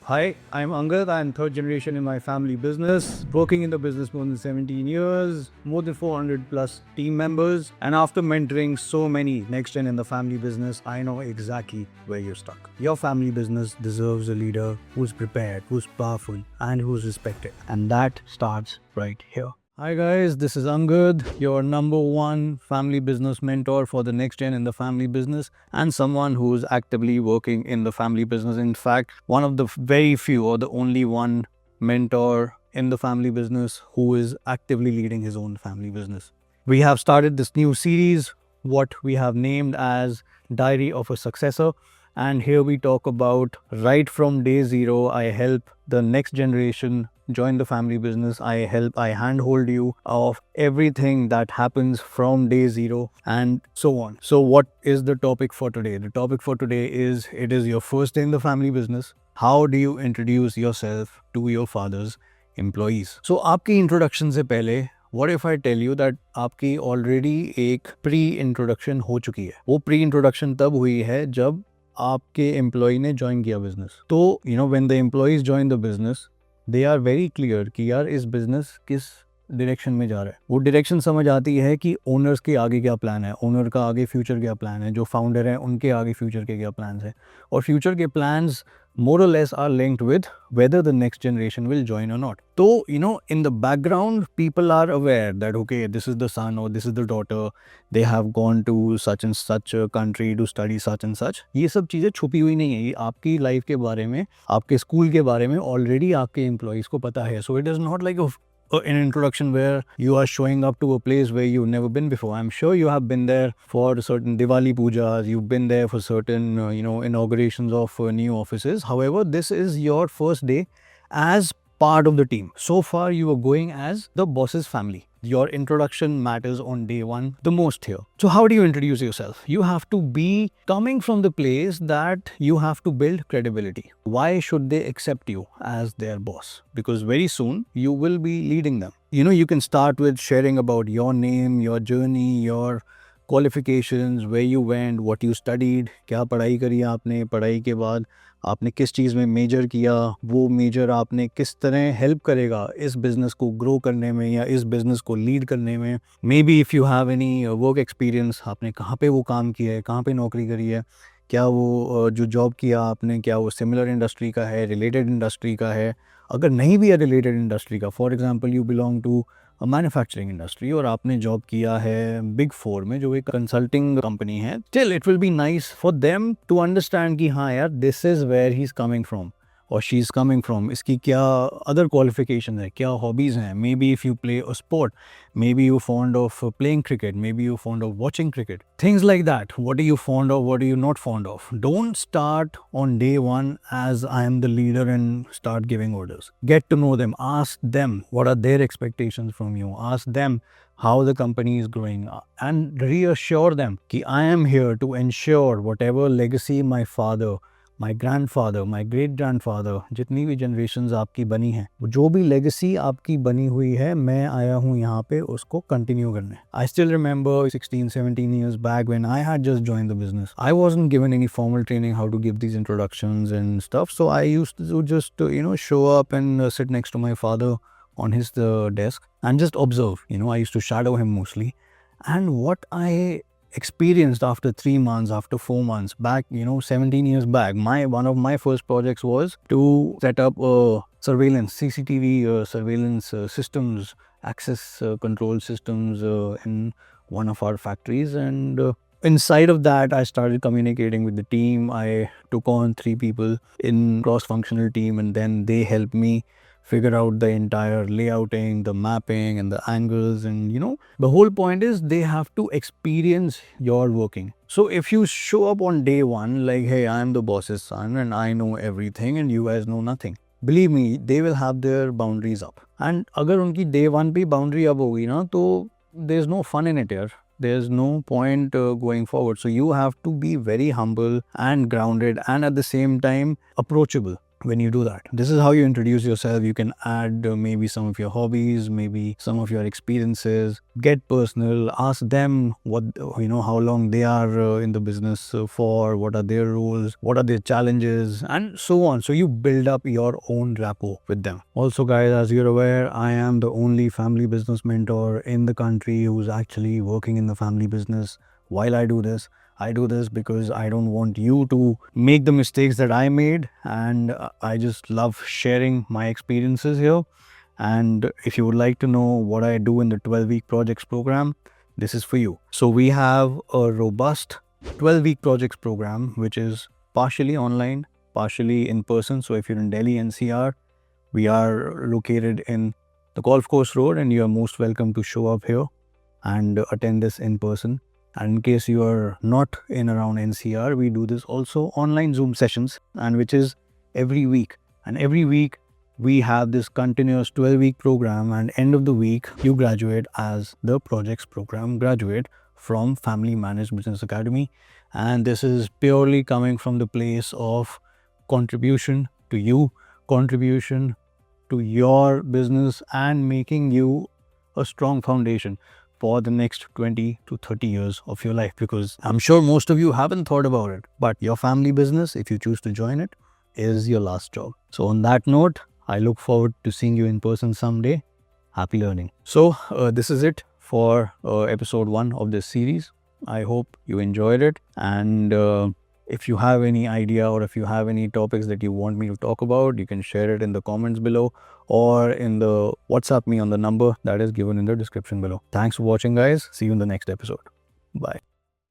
Hi, I'm Angad. I'm third generation in my family business, working in the business more than 17 years, more than 400 plus team members. And after mentoring so many next gen in the family business, I know exactly where you're stuck. Your family business deserves a leader who's prepared, who's powerful, and who's respected. And that starts right here. Hi guys, this is Angad, your number one family business mentor for the next gen in the family business and someone who's actively working in the family business. In fact, one of the very few or the only one mentor in the family business who is actively leading his own family business. We have started this new series, what we have named as Diary of a Successor. And here we talk about right from day zero, I help the next generation join the family business. I handhold you of everything that happens from day zero and so on. So what is the topic for today? The topic for today is, it is your first day in the family business. How do you introduce yourself to your father's employees? So आपकी introduction से पहले what if I tell you that आपकी already एक pre-introduction हो चुकी है. वो pre-introduction तब हुई है जब आपके एम्प्लॉय ने ज्वाइन किया बिजनेस. तो when the employees join the business, they are very clear कि यार इस बिजनेस किस डायरेक्शन में जा रहा है. वो डायरेक्शन समझ आती है कि ओनर्स के आगे क्या प्लान है, ओनर का आगे फ्यूचर क्या प्लान है, जो फाउंडर है उनके आगे फ्यूचर के क्या प्लान्स है. और फ्यूचर के plans more or less are linked with whether the next generation will join or not. So, in the background, people are aware that, okay, this is the son or this is the daughter, they have gone to such and such a country to study such and such. ये सब चीज़ें छुपी हुई नहीं है. ये आपकी life के बारे में, आपके स्कूल के बारे में ऑलरेडी आपके एम्प्लॉयज़ को पता है. So, it is not like an introduction where you are showing up to a place where you've never been before. I'm sure you have been there for certain Diwali pujas, you've been there for certain inaugurations of new offices. However, this is your first day as part of the team. So far you are going as the boss's family. Your introduction matters on day one the most here. So how do you introduce yourself? You have to be coming from the place that you have to build credibility. Why should they accept you as their boss? Because very soon you will be leading them. You can start with sharing about your name, your journey, your qualifications, where you went, what you studied, क्या पढ़ाई करी आपने, पढ़ाई के बाद आपने किस चीज़ में मेजर किया, वो मेजर आपने किस तरह हेल्प करेगा इस बिज़नेस को ग्रो करने में या इस बिज़नेस को लीड करने में. May be if you have any work experience, आपने कहाँ पे वो काम किया है, कहाँ पे नौकरी करी है, क्या वो जो जॉब किया आपने, क्या वो सिमिलर इंडस्ट्री का है, रिलेटेड इंडस्ट्री का है. अगर नहीं भी है रिलेटेड इंडस्ट्री का, for example you belong to manufacturing industry और आपने जॉब किया है बिग फोर में जो एक कंसल्टिंग कंपनी है, still it will be nice for them to understand कि हाँ यार, this is where he is coming from और शी इज़ कमिंग फ्रॉम. इसकी क्या अदर क्वालिफिकेशन है, क्या हॉबीज़ हैं. Maybe if you play a sport, maybe you fond of playing cricket, maybe you fond of watching cricket, things like that. What are you fond of, what are you not fond of? Don't start on day one as I am the leader and start giving orders. Get to know them, ask them what are their expectations from you, ask them how the company is growing, and reassure them कि I am here to ensure whatever legacy my father, my grandfather, my great grandfather, जितनी भी generations आपकी बनी हैं, जो भी legacy आपकी बनी हुई है, मैं आया हूँ यहाँ पे उसको continue करने. I still remember 16-17 years back when I had just joined the business. I wasn't given any formal training how to give these introductions and stuff. So I used to just show up and sit next to my father on his desk and just observe. I used to shadow him mostly. And what I experienced after 3 months, after 4 months back, 17 years back, one of my first projects was to set up surveillance, CCTV surveillance systems, access control systems in one of our factories. And inside of that, I started communicating with the team. I took on 3 people in cross-functional team, and then they helped me figure out the entire layouting, the mapping and the angles. And the whole point is they have to experience your working. So if you show up on day one like, hey, I am the boss's son and I know everything and you guys know nothing, believe me, they will have their boundaries up. And अगर उनकी day one पे boundary up होगी ना, तो there's no fun in it here. There's no point going forward. So you have to be very humble and grounded and at the same time approachable. when you do that. This is how you introduce yourself. You can add maybe some of your hobbies, maybe some of your experiences, get personal, ask them what, how long they are in the business for, what are their roles, what are their challenges, and so on. So you build up your own rapport with them. Also, guys, as you're aware, I am the only family business mentor in the country who's actually working in the family business while I do this. I do this because I don't want you to make the mistakes that I made, and I just love sharing my experiences here. And if you would like to know what I do in the 12-week projects program, this is for you. So we have a robust 12-week projects program, which is partially online, partially in person. So if you're in Delhi NCR, we are located in the Golf Course Road, and you are most welcome to show up here and attend this in person. And in case you are not in around NCR, we do this also online Zoom sessions, and which is every week. And every week we have this continuous 12-week program, and end of the week you graduate as the projects program graduate from Family Managed Business Academy. And this is purely coming from the place of contribution to you, contribution to your business, and making you a strong foundation for the next 20 to 30 years of your life, because I'm sure most of you haven't thought about it, but your family business, if you choose to join it, is your last job. So on that note, I look forward to seeing you in person someday. Happy learning. So this is it for episode 1 of this series. I hope you enjoyed it, and if you have any idea or if you have any topics that you want me to talk about, you can share it in the comments below or in the WhatsApp me on the number that is given in the description below. Thanks for watching, guys. See you in the next episode. Bye.